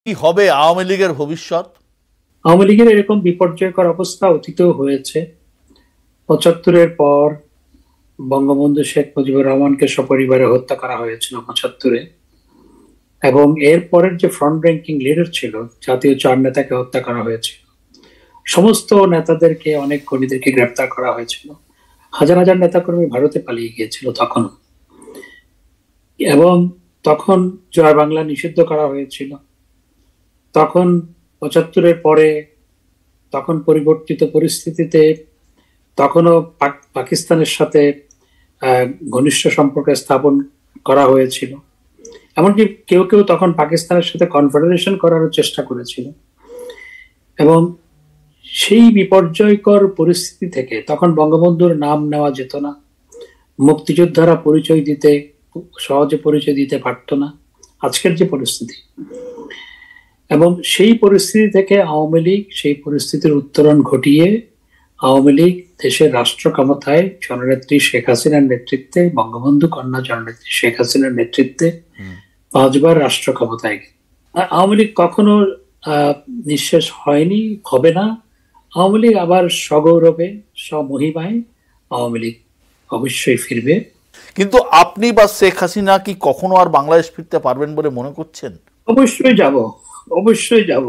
কি হবে আওয়ামী লীগের ভবিষ্যৎ? আওয়ামী লীগের এরকম বিপর্যয়কর অবস্থা অতীতেও হয়েছে। ৭৫-এর পর বঙ্গবন্ধু শেখ মুজিবুর রহমানকে সপরিবারে হত্যা করা হয়েছিল ৭৫-এ, এবং এর পরের যে ফ্রন্ট র্যাঙ্কিং লিডার ছিল, জাতীয় চার নেতাকে হত্যা করা হয়েছিল। সমস্ত নেতাদেরকে, অনেক কর্মীদেরকে গ্রেপ্তার করা হয়েছিল। হাজার হাজার নেতাকর্মী ভারতে পালিয়ে গিয়েছিল তখন, এবং তখন জয় বাংলা নিষিদ্ধ করা হয়েছিল। তখন ৭৫-এর পরে, তখন পরিবর্তিত পরিস্থিতিতে তখনও পাকিস্তানের সাথে ঘনিষ্ঠ সম্পর্ক স্থাপন করা হয়েছিল। এমনকি কেউ কেউ তখন পাকিস্তানের সাথে কনফেডারেশন করার চেষ্টা করেছিল। এবং সেই বিপর্যয়কর পরিস্থিতি থেকে তখন বঙ্গবন্ধুর নাম নেওয়া যেত না, মুক্তিযোদ্ধারা সহজে পরিচয় দিতে পারত না, আজকের যে পরিস্থিতি। এবং সেই পরিস্থিতি থেকে আওয়ামী লীগ সেই পরিস্থিতির উত্তরণ ঘটিয়ে আওয়ামী লীগ দেশের রাষ্ট্র ক্ষমতায় জননেত্রী শেখ হাসিনার নেতৃত্বে, বঙ্গবন্ধু কন্যা জননেত্রী শেখ হাসিনার নেতৃত্বে 5বার রাষ্ট্র ক্ষমতায়। আওয়ামী লীগ কখনো নিঃশেষ হয়নি, হবে না। আওয়ামী লীগ আবার সগৌরবে, স্বমহিমায় আওয়ামী লীগ অবশ্যই ফিরবে। কিন্তু আপনি বা শেখ হাসিনা কি কখনো আর বাংলাদেশ ফিরতে পারবেন বলে মনে করছেন? অবশ্যই যাব, অবশ্যই যাব।